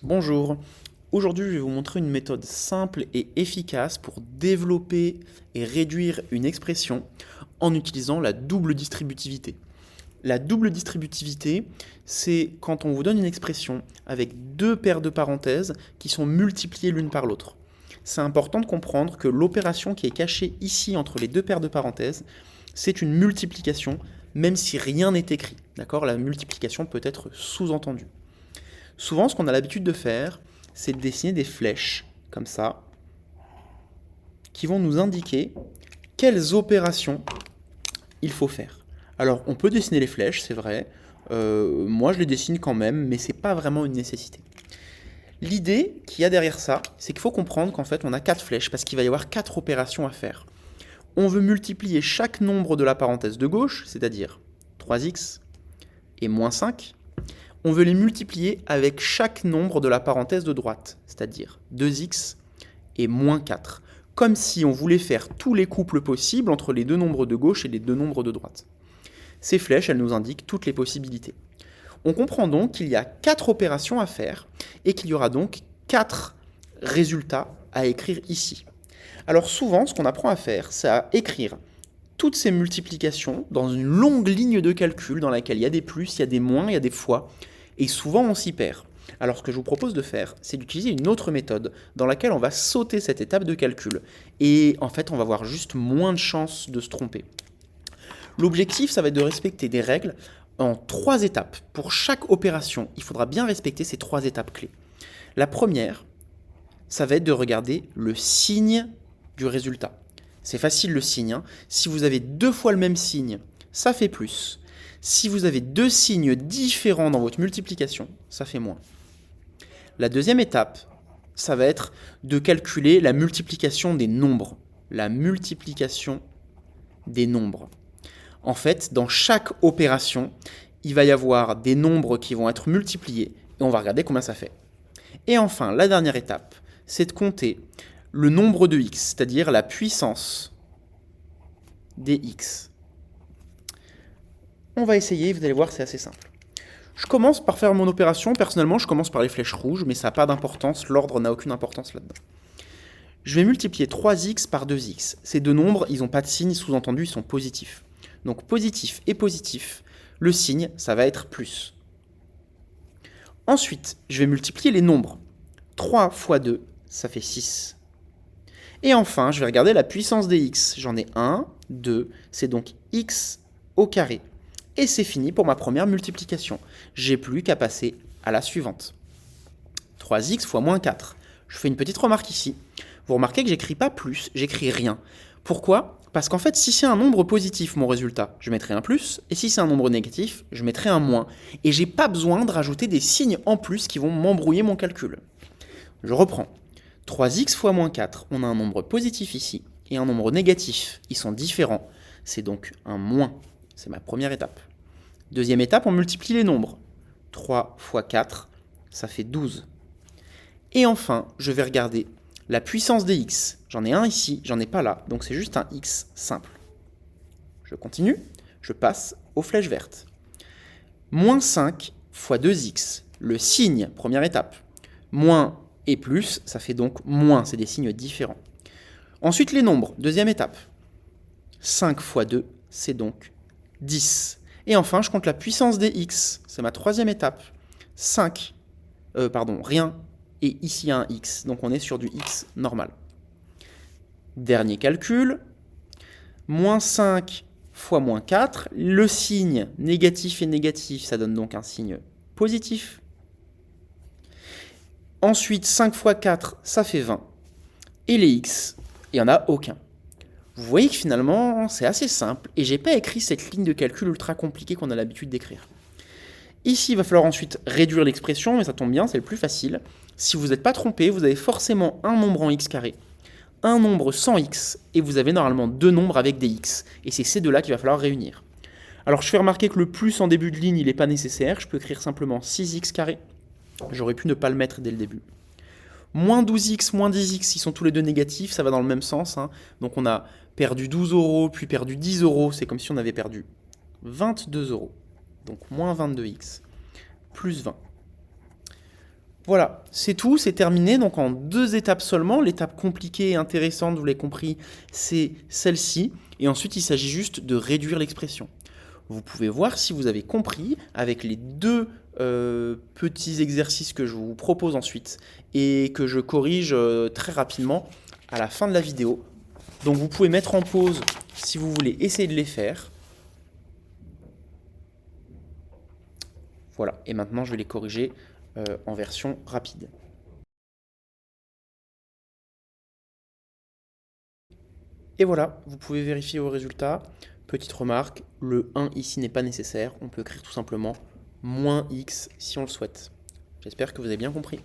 Bonjour, aujourd'hui je vais vous montrer une méthode simple et efficace pour développer et réduire une expression en utilisant la double distributivité. La double distributivité, c'est quand on vous donne une expression avec deux paires de parenthèses qui sont multipliées l'une par l'autre. C'est important de comprendre que l'opération qui est cachée ici entre les deux paires de parenthèses, c'est une multiplication, même si rien n'est écrit. D'accord ? La multiplication peut être sous-entendue. Souvent, ce qu'on a l'habitude de faire, c'est de dessiner des flèches, comme ça, qui vont nous indiquer quelles opérations il faut faire. Alors, on peut dessiner les flèches, c'est vrai. Moi, je les dessine quand même, mais c'est pas vraiment une nécessité. L'idée qu'il y a derrière ça, c'est qu'il faut comprendre qu'en fait, on a 4 flèches, parce qu'il va y avoir 4 opérations à faire. On veut multiplier chaque nombre de la parenthèse de gauche, c'est-à-dire 3x et moins 5. On veut les multiplier avec chaque nombre de la parenthèse de droite, c'est-à-dire 2x et moins 4, comme si on voulait faire tous les couples possibles entre les deux nombres de gauche et les deux nombres de droite. Ces flèches, elles nous indiquent toutes les possibilités. On comprend donc qu'il y a 4 opérations à faire et qu'il y aura donc 4 résultats à écrire ici. Alors souvent, ce qu'on apprend à faire, c'est à écrire toutes ces multiplications dans une longue ligne de calcul dans laquelle il y a des plus, il y a des moins, il y a des fois, et souvent on s'y perd. Alors ce que je vous propose de faire, c'est d'utiliser une autre méthode dans laquelle on va sauter cette étape de calcul, et en fait on va avoir juste moins de chances de se tromper. L'objectif, ça va être de respecter des règles en 3 étapes. Pour chaque opération, il faudra bien respecter ces 3 étapes clés. La première, ça va être de regarder le signe du résultat. C'est facile le signe, hein. Si vous avez 2 fois le même signe, ça fait plus. Si vous avez 2 signes différents dans votre multiplication, ça fait moins. La deuxième étape, ça va être de calculer la multiplication des nombres. La multiplication des nombres. En fait, dans chaque opération, il va y avoir des nombres qui vont être multipliés et on va regarder combien ça fait. Et enfin, la dernière étape, c'est de compter le nombre de x, c'est-à-dire la puissance des x. On va essayer, vous allez voir, c'est assez simple. Je commence par faire mon opération. Personnellement, je commence par les flèches rouges, mais ça n'a pas d'importance, l'ordre n'a aucune importance là-dedans. Je vais multiplier 3x par 2x. Ces deux nombres, ils n'ont pas de signe, sous-entendu, ils sont positifs. Donc positif et positif, le signe, ça va être plus. Ensuite, je vais multiplier les nombres. 3 fois 2, ça fait 6. Et enfin, je vais regarder la puissance des x. J'en ai 1, 2, c'est donc x au carré. Et c'est fini pour ma première multiplication. J'ai plus qu'à passer à la suivante. 3x fois moins 4. Je fais une petite remarque ici. Vous remarquez que j'écris pas plus, j'écris rien. Pourquoi ? Parce qu'en fait, si c'est un nombre positif, mon résultat, je mettrai un plus, et si c'est un nombre négatif, je mettrai un moins. Et j'ai pas besoin de rajouter des signes en plus qui vont m'embrouiller mon calcul. Je reprends. 3x fois moins 4, on a un nombre positif ici, et un nombre négatif. Ils sont différents. C'est donc un moins. C'est ma première étape. Deuxième étape, on multiplie les nombres. 3 fois 4, ça fait 12. Et enfin, je vais regarder la puissance des x. J'en ai un ici, j'en ai pas là, donc c'est juste un x simple. Je continue, je passe aux flèches vertes. Moins 5 fois 2x, le signe, première étape. Moins et plus, ça fait donc moins, c'est des signes différents. Ensuite les nombres, deuxième étape. 5 fois 2, c'est donc 10. Et enfin, je compte la puissance des x, c'est ma troisième étape. Rien, et ici un x, donc on est sur du x normal. Dernier calcul, moins 5 fois moins 4, le signe négatif et négatif, ça donne donc un signe positif. Ensuite, 5 fois 4, ça fait 20. Et les x, il n'y en a aucun. Vous voyez que finalement, c'est assez simple, et j'ai pas écrit cette ligne de calcul ultra compliquée qu'on a l'habitude d'écrire. Ici, il va falloir ensuite réduire l'expression, mais ça tombe bien, c'est le plus facile. Si vous n'êtes pas trompé, vous avez forcément un nombre en x carré, un nombre sans x, et vous avez normalement deux nombres avec des x. Et c'est ces deux-là qu'il va falloir réunir. Alors je fais remarquer que le plus en début de ligne, il n'est pas nécessaire. Je peux écrire simplement 6x carré. J'aurais pu ne pas le mettre dès le début. Moins 12x, moins 10x, ils sont tous les deux négatifs, ça va dans le même sens. Donc on a perdu 12 euros, puis perdu 10 euros, c'est comme si on avait perdu 22 euros. Donc moins 22x, plus 20. Voilà, c'est tout, c'est terminé. Donc en 2 étapes seulement. L'étape compliquée et intéressante, vous l'avez compris, c'est celle-ci. Et ensuite, il s'agit juste de réduire l'expression. Vous pouvez voir si vous avez compris avec les 2 petits exercices que je vous propose ensuite et que je corrige très rapidement à la fin de la vidéo. Donc vous pouvez mettre en pause si vous voulez essayer de les faire. Voilà, et maintenant je vais les corriger en version rapide. Et voilà, vous pouvez vérifier vos résultats. Petite remarque, le 1 ici n'est pas nécessaire, on peut écrire tout simplement -x si on le souhaite. J'espère que vous avez bien compris.